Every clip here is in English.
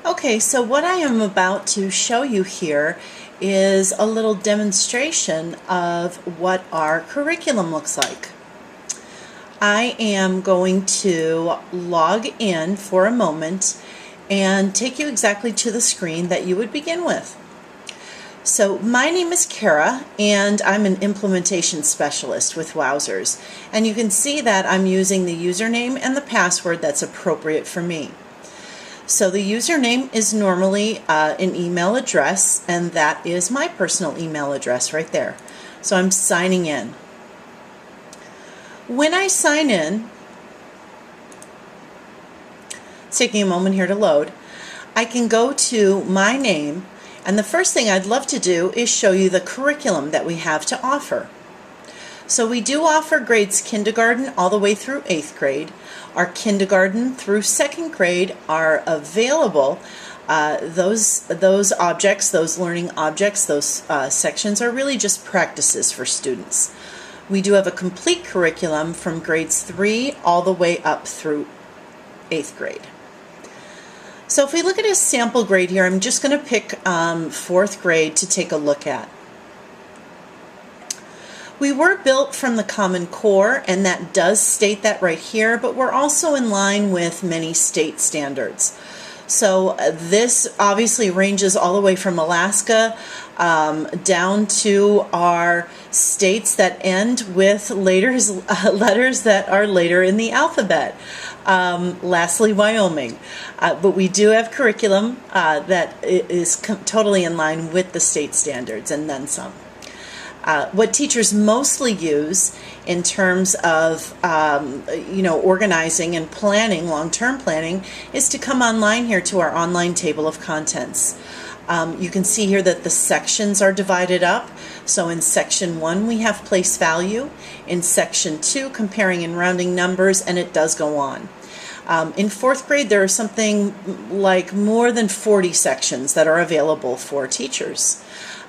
Okay, so what I am about to show you here is a little demonstration of what our curriculum looks like. I am going to log in for a moment and take you exactly to the screen that you would begin with. So my name is Kara and I'm an implementation specialist with Wowzers, and you can see that I'm using the username and the password that's appropriate for me. So the username is normally an email address, and that is my personal email address right there. So I'm signing in. When I sign in, it's taking a moment here to load, I can go to my name, and the first thing I'd love to do is show you the curriculum that we have to offer. So we do offer grades kindergarten all the way through 8th grade. Our kindergarten through 2nd grade are available. Those objects, those learning objects, those sections are really just practices for students. We do have a complete curriculum from grades 3 all the way up through 8th grade. So if we look at a sample grade here, I'm just going to pick 4th grade to take a look at. We were built from the Common Core, and that does state that right here, but we're also in line with many state standards. So this obviously ranges all the way from Alaska down to our states that end with letters that are later in the alphabet. Lastly, Wyoming. But we do have curriculum that is totally in line with the state standards and then some. What teachers mostly use in terms of organizing and planning, long-term planning, is to come online here to our online table of contents. You can see here that the sections are divided up. So in section 1 we have place value, in section 2 comparing and rounding numbers, and it does go on. In 4th grade there are something like more than 40 sections that are available for teachers.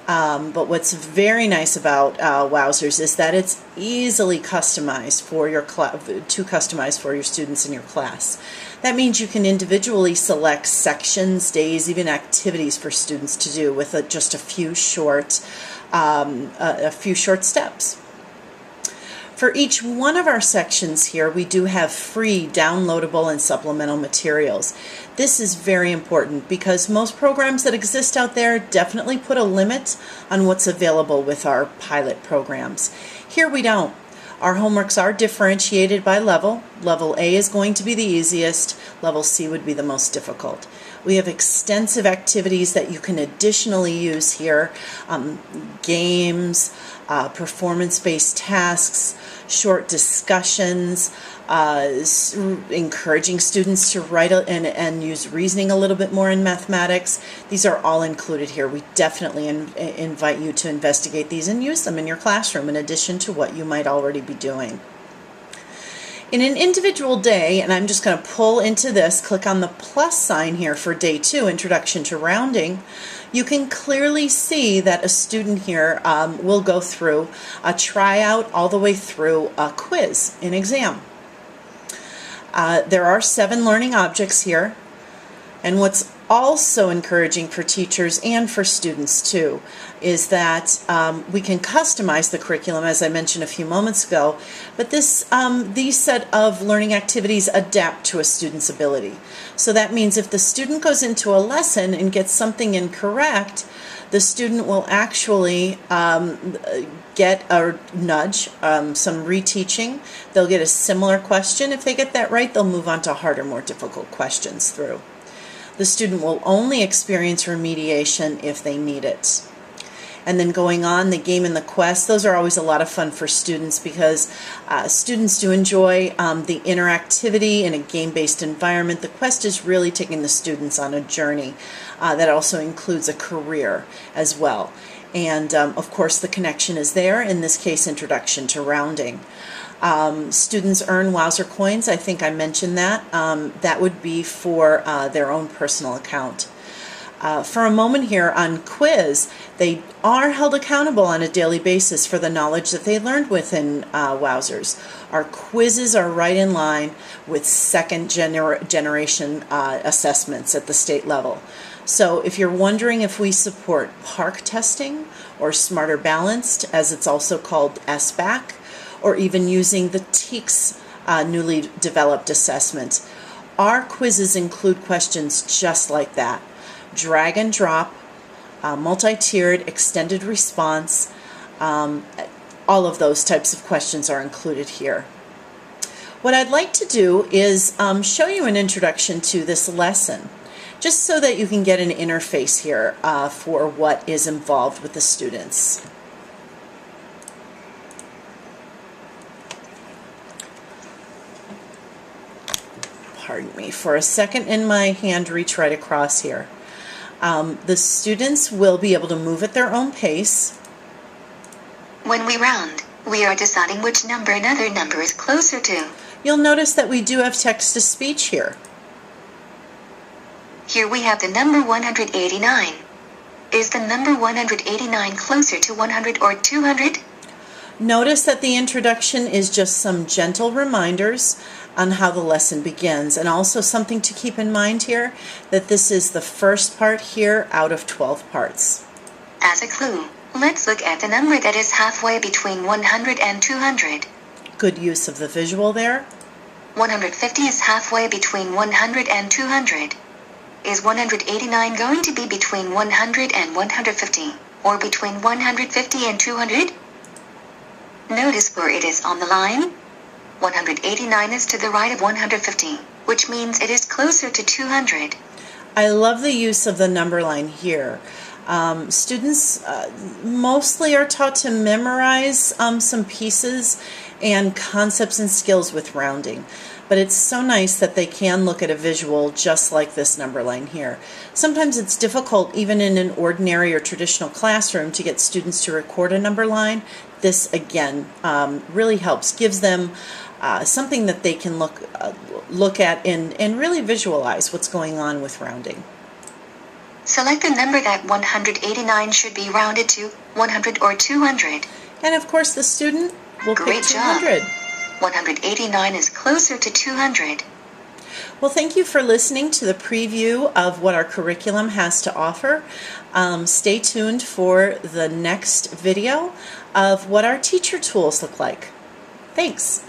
But what's very nice about Wowzers is that it's easily customized for your customize for your students in your class. That means you can individually select sections, days, even activities for students to do with just a few short steps. For each one of our sections here, we do have free downloadable and supplemental materials. This is very important because most programs that exist out there definitely put a limit on what's available with our pilot programs. Here we don't. Our homeworks are differentiated by level. Level A is going to be the easiest. Level C would be the most difficult. We have extensive activities that you can additionally use here. Games, performance-based tasks, short discussions, encouraging students to write and use reasoning a little bit more in mathematics. These are all included here. We definitely invite you to investigate these and use them in your classroom in addition to what you might already be doing. In an individual day, and I'm just going to pull into this, click on the plus sign here for day 2, Introduction to Rounding, you can clearly see that a student here will go through a tryout all the way through a quiz, an exam. There are 7 learning objects here, and what's also encouraging for teachers and for students too is that we can customize the curriculum, as I mentioned a few moments ago, but these set of learning activities adapt to a student's ability. So that means if the student goes into a lesson and gets something incorrect, the student will actually get a nudge, some reteaching. They'll get a similar question. If they get that right, they'll move on to harder, more difficult questions through. The student will only experience remediation if they need it. And then going on, the game and the quest, those are always a lot of fun for students because students do enjoy the interactivity in a game-based environment. The quest is really taking the students on a journey that also includes a career as well. And of course the connection is there, in this case Introduction to Rounding. Students earn Wowzer coins. I think I mentioned that. That would be for their own personal account. For a moment here on quiz, they are held accountable on a daily basis for the knowledge that they learned within Wowzers. Our quizzes are right in line with second generation assessments at the state level. So if you're wondering if we support PARC testing or Smarter Balanced, as it's also called SBAC, or even using the TEACS newly developed assessment, our quizzes include questions just like that. Drag and drop, multi-tiered, extended response, all of those types of questions are included here. What I'd like to do is show you an introduction to this lesson, just so that you can get an interface here for what is involved with the students. Pardon me for a second, and my hand reach right across here. The students will be able to move at their own pace. When we round, we are deciding which number another number is closer to. You'll notice that we do have text-to-speech here. Here we have the number 189. Is the number 189 closer to 100 or 200? Notice that the introduction is just some gentle reminders on how the lesson begins, and also something to keep in mind here, that this is the first part here out of 12 parts. As a clue, let's look at the number that is halfway between 100 and 200. Good use of the visual there. 150 is halfway between 100 and 200. Is 189 going to be between 100 and 150, or between 150 and 200? Notice where it is on the line. 189 is to the right of 150, which means it is closer to 200. I love the use of the number line here. Students mostly are taught to memorize some pieces and concepts and skills with rounding. But it's so nice that they can look at a visual just like this number line here. Sometimes it's difficult, even in an ordinary or traditional classroom, to get students to record a number line. This, again, really helps, gives them something that they can look at and really visualize what's going on with rounding. Select the number that 189 should be rounded to, 100 or 200. And of course the student will pick 200. Job. 189 is closer to 200. Well, thank you for listening to the preview of what our curriculum has to offer. Stay tuned for the next video of what our teacher tools look like. Thanks.